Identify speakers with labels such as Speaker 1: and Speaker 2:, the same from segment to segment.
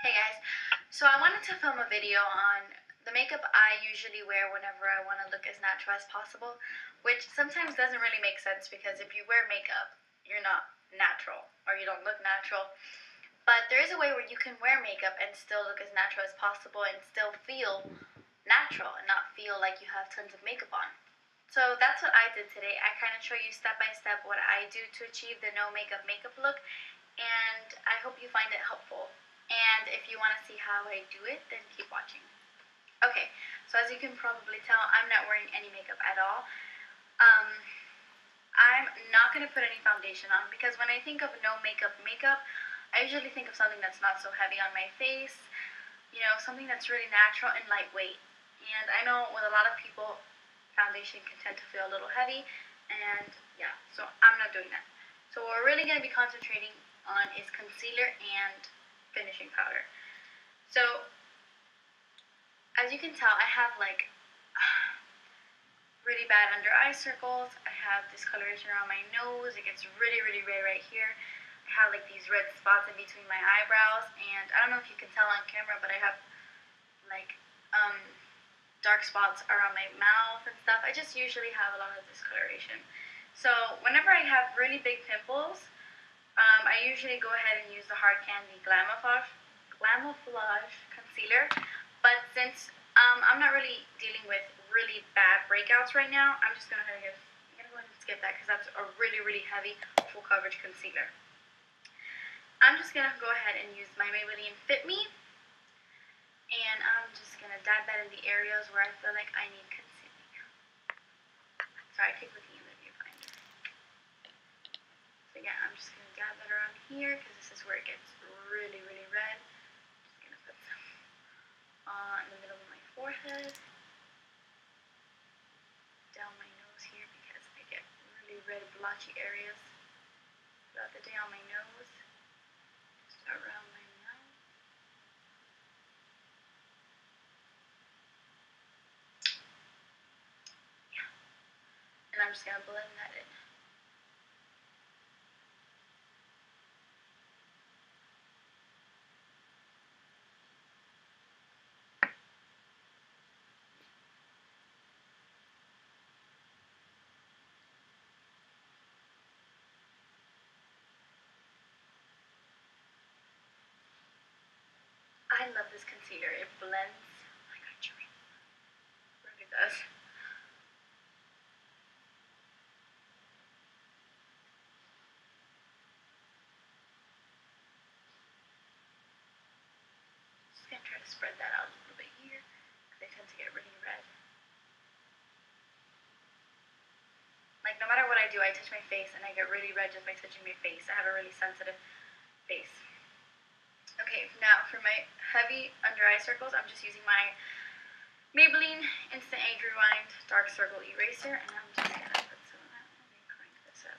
Speaker 1: Hey guys, so I wanted to film a video on the makeup I usually wear whenever I want to look as natural as possible, which sometimes doesn't really make sense because if you wear makeup, you're not natural or you don't look natural. But there is a way where you can wear makeup and still look as natural as possible and still feel natural and not feel like you have tons of makeup on. So that's what I did today. I kind of show you step by step what I do to achieve the no makeup look, and I hope you find it helpful. And if you want to see how I do it, then keep watching. Okay, so as you can probably tell, I'm not wearing any makeup at all. I'm not going to put any foundation on because when I think of no makeup, I usually think of something that's not so heavy on my face, you know, something that's really natural and lightweight. And I know with a lot of people, foundation can tend to feel a little heavy, and yeah, so I'm not doing that. So what we're really going to be concentrating on is concealer and finishing powder. So as you can tell, I have like really bad under eye circles. I have discoloration around my nose. It gets really red right here. I have like these red spots in between my eyebrows, and I don't know if you can tell on camera, but I have like dark spots around my mouth and stuff. I just usually have a lot of discoloration. So whenever I have really big pimples, I usually go ahead and use the Hard Candy Glamouflage concealer. But since I'm not really dealing with really bad breakouts right now, I'm just going to go ahead and skip that because that's a really heavy full coverage concealer. I'm just going to go ahead and use my Maybelline Fit Me, and I'm just going to dab that in the areas where I feel like I need concealing. Sorry, I keep looking in the viewfinder. So yeah, I'm just going to dab that around here because this is where it gets really red. Just going to put some in the middle of my forehead, down my nose here because I get really red blotchy areas throughout the day on my nose, just around my mouth. Yeah. And I'm just going to blend that in. I love this concealer. It blends. Oh my god, Jerry. It really does. Just gonna try to spread that out a little bit here because they tend to get really red. Like no matter what I do, I touch my face and I get really red just by touching my face. I have a really sensitive face. Okay, now for my heavy under eye circles, I'm just using my Maybelline Instant Age Rewind Dark Circle Eraser, and I'm just gonna put some of that. Let me crank this up.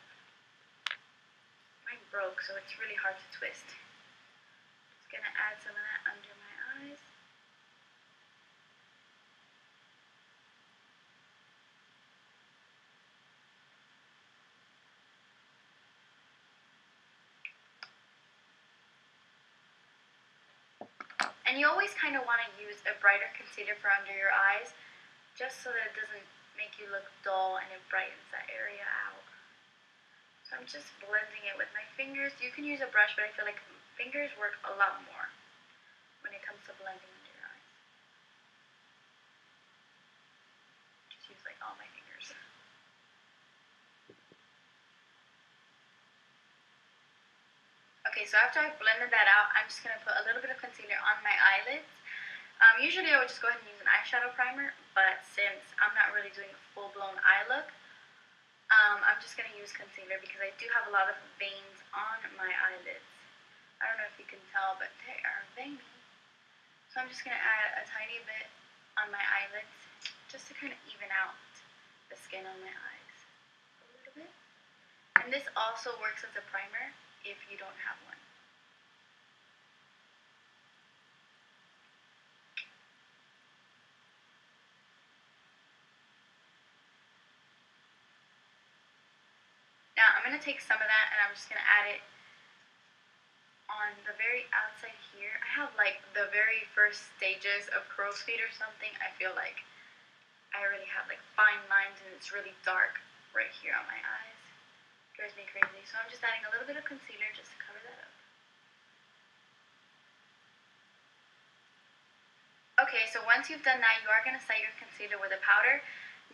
Speaker 1: Mine broke, so it's really hard to twist. Just gonna add some of that under my eyes. And you always kind of want to use a brighter concealer for under your eyes, just so that it doesn't make you look dull and it brightens that area out. So I'm just blending it with my fingers. You can use a brush, but I feel like fingers work a lot more when it comes to blending under your eyes. Just use like all my fingers. Okay, so after I've blended that out, I'm just going to put a little bit of concealer on my eyelids. Usually I would just go ahead and use an eyeshadow primer, but since I'm not really doing a full-blown eye look, I'm just going to use concealer because I do have a lot of veins on my eyelids. I don't know if you can tell, but they are veiny. So I'm just going to add a tiny bit on my eyelids just to kind of even out the skin on my eyes a little bit. And this also works as a primer if you don't have one. Now I'm going to take some of that and I'm just going to add it on the very very outside here. I have like the very first stages of crow's feet or something. I feel like I already have like fine lines and it's really dark right here on my eyes. Drives me crazy. So I'm just adding a little bit of concealer just to cover that up. Okay, so once you've done that, you are going to set your concealer with a powder.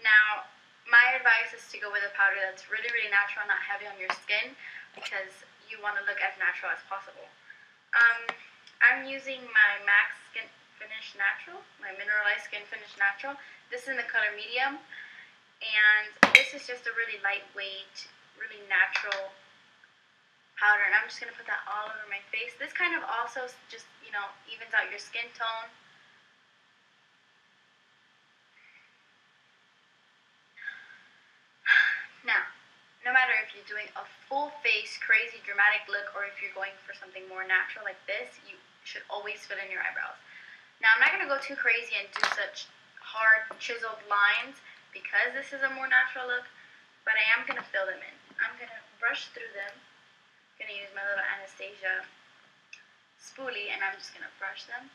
Speaker 1: Now, my advice is to go with a powder that's really, really natural, not heavy on your skin, because you want to look as natural as possible. I'm using my MAC Skin Finish Natural, my Mineralized Skin Finish Natural. This is in the color medium, and this is just a really lightweight, really natural powder, and I'm just going to put that all over my face. This kind of also just, you know, evens out your skin tone. Now, no matter if you're doing a full face, crazy, dramatic look, or if you're going for something more natural like this, you should always fill in your eyebrows. Now, I'm not going to go too crazy and do such hard, chiseled lines because this is a more natural look, but I am going to fill them in. I'm going to brush through them. I'm going to use my little Anastasia spoolie, and I'm just going to brush them.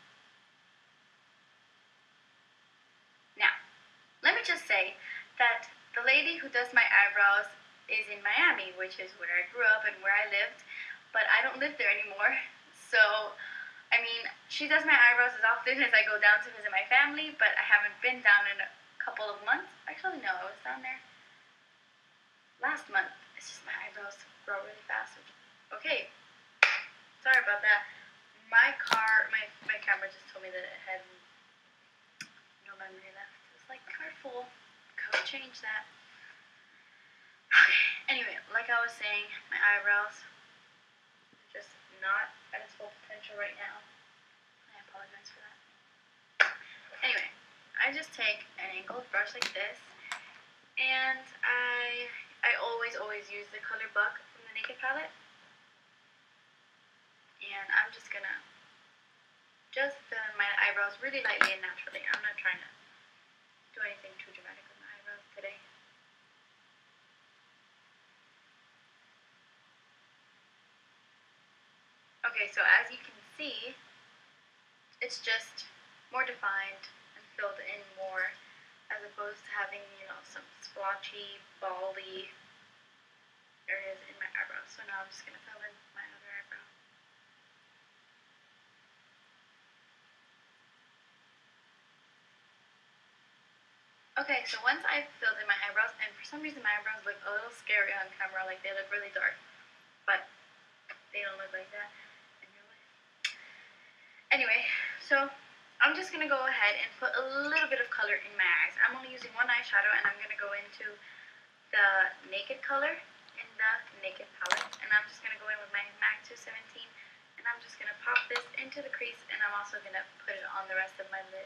Speaker 1: Now, let me just say that the lady who does my eyebrows is in Miami, which is where I grew up and where I lived, but I don't live there anymore. So, I mean, she does my eyebrows as often as I go down to visit my family, but I haven't been down in a couple of months. Actually, no, I was down there last month. It's just my eyebrows grow really fast. Okay, sorry about that. My camera just told me that it had no memory left. It's like, car full. Go change that. Okay, anyway, like I was saying, my eyebrows are just not at its full potential right now. I apologize for that. Anyway, I just take an angled brush like this, and I always use the color Buck from the Naked palette, and I'm just gonna fill in my eyebrows really lightly and naturally. I'm not trying to do anything too dramatic with my eyebrows today. Okay, so as you can see, it's just more defined and filled in more, as opposed to having, you know, some splotchy, baldy areas in my eyebrows. So now I'm just going to fill in my other eyebrow. Okay, so once I've filled in my eyebrows, and for some reason my eyebrows look a little scary on camera, like they look really dark, but they don't look like that in real life. Anyway, so I'm just going to go ahead and put a little bit of color in my eyes. I'm only using one eyeshadow, and I'm going to go into the Naked color in the Naked palette, and I'm just going to go in with my MAC 217, and I'm just going to pop this into the crease, and I'm also going to put it on the rest of my lid.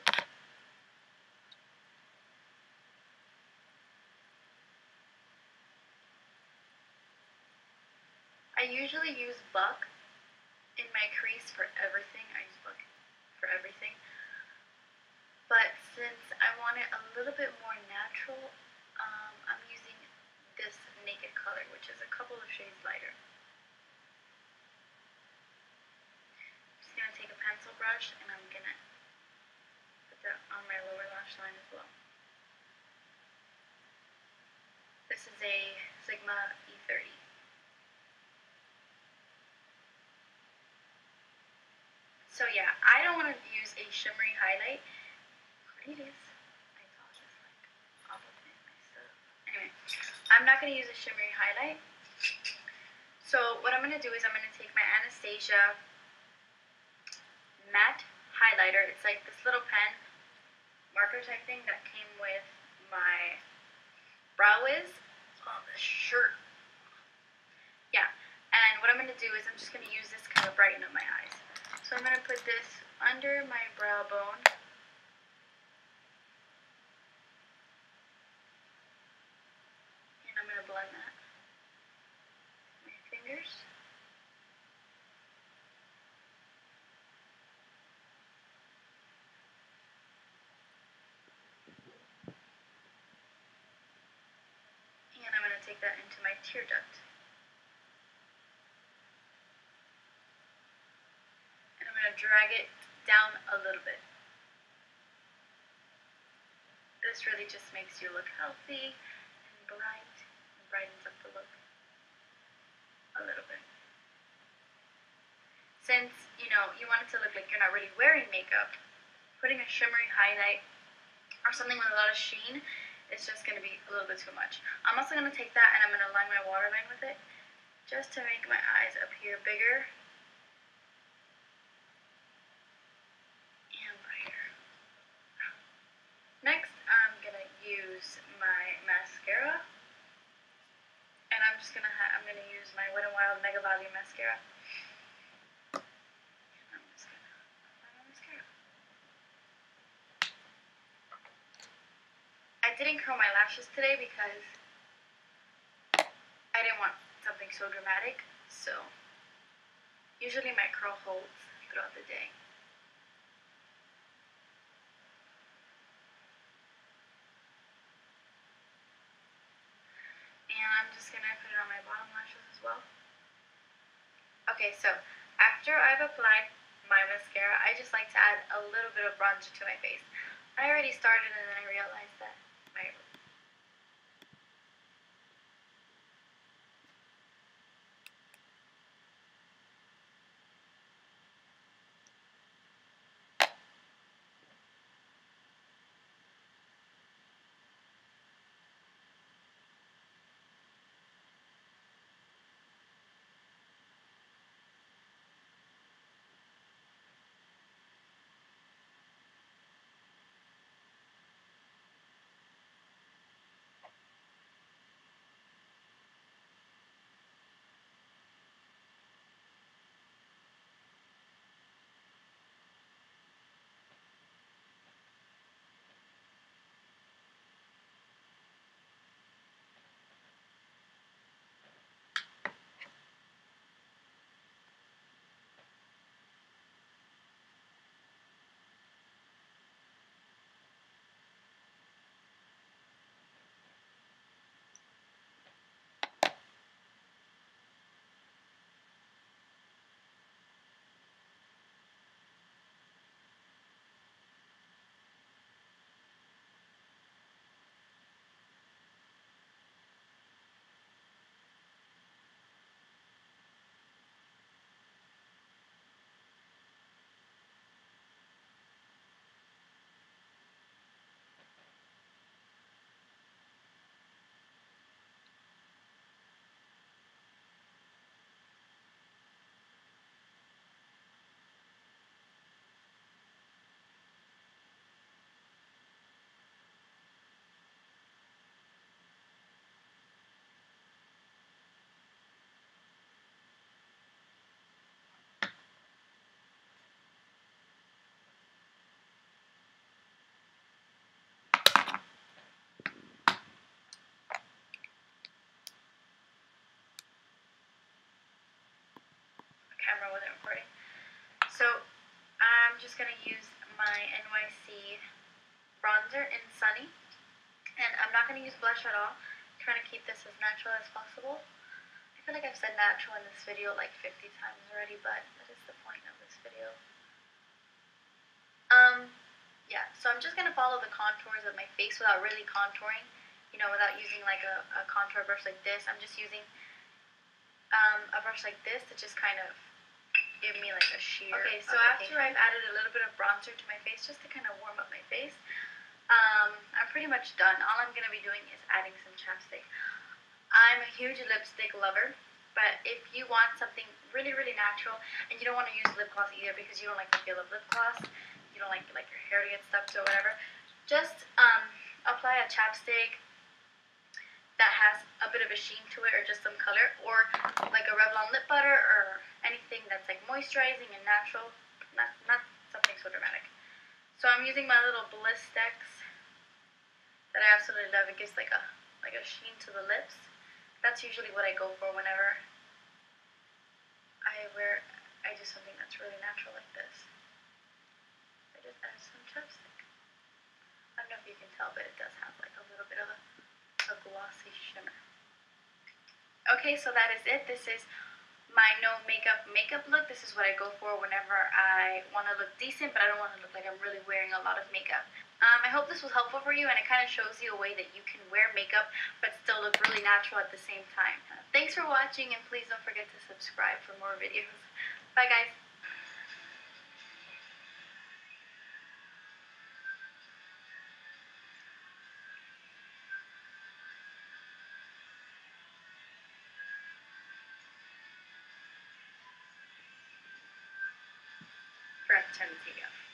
Speaker 1: I usually use Buck in my crease for everything. I use Buck for everything. But since I want it a little bit more natural, I'm using this Naked color, which is a couple of shades lighter. I'm just going to take a pencil brush, and I'm going to put that on my lower lash line as well. This is a Sigma E30. So yeah, I don't want to use a shimmery highlight. It is. I thought just like all up in my stuff. Anyway, I'm not going to use a shimmery highlight. So what I'm going to do is I'm going to take my Anastasia matte highlighter. It's like this little pen marker type thing that came with my Brow Wiz. Oh, this shirt. Yeah, and what I'm going to do is I'm just going to use this to kind of brighten up my eyes. So I'm going to put this under my brow bone. And I'm going to blend that with my fingers. And I'm going to take that into my tear duct. to drag it down a little bit. This really just makes you look healthy and bright, and brightens up the look a little bit. Since, you know, you want it to look like you're not really wearing makeup, putting a shimmery highlight or something with a lot of sheen is just going to be a little bit too much. I'm also going to take that and I'm going to line my waterline with it just to make my eyes appear bigger and brighter. Next, I'm going to use my mascara, and I'm going to use my Wet n Wild Mega Volume Mascara. I'm just going to apply my mascara. I didn't curl my lashes today because I didn't want something so dramatic, so usually my curl holds throughout the day. And I'm just going to put it on my bottom lashes as well. Okay, so after I've applied my mascara, I just like to add a little bit of bronzer to my face. I already started and then I realized that my camera wasn't recording. So I'm just going to use my NYC bronzer in Sunny, and I'm not going to use blush at all. I'm trying to keep this as natural as possible. I feel like I've said natural in this video like 50 times already, but that is the point of this video. Yeah, so I'm just going to follow the contours of my face without really contouring, you know, without using like a contour brush like this. I'm just using a brush like this to just kind of give me like a sheer. Okay, so after I've added a little bit of bronzer to my face just to kind of warm up my face, I'm pretty much done. All I'm going to be doing is adding some chapstick. I'm a huge lipstick lover, but if you want something really, really natural, and you don't want to use lip gloss either because you don't like the feel of lip gloss, you don't like your hair to get stuck to or whatever, just apply a chapstick that has a bit of a sheen to it or just some color, or like a Revlon lip butter or anything that's like moisturizing and natural, not something so dramatic. So I'm using my little Blistex that I absolutely love. It gives like a sheen to the lips. That's usually what I go for whenever I do something that's really natural like this. I just add some chapstick. I don't know if you can tell, but it does have like a little bit of a glossy shimmer. Okay, so that is it. This is my no makeup look. This is what I go for whenever I want to look decent, but I don't want to look like I'm really wearing a lot of makeup. I hope this was helpful for you, and it kind of shows you a way that you can wear makeup but still look really natural at the same time. Thanks for watching, and please don't forget to subscribe for more videos. Bye guys! Forgot to turn the TV off.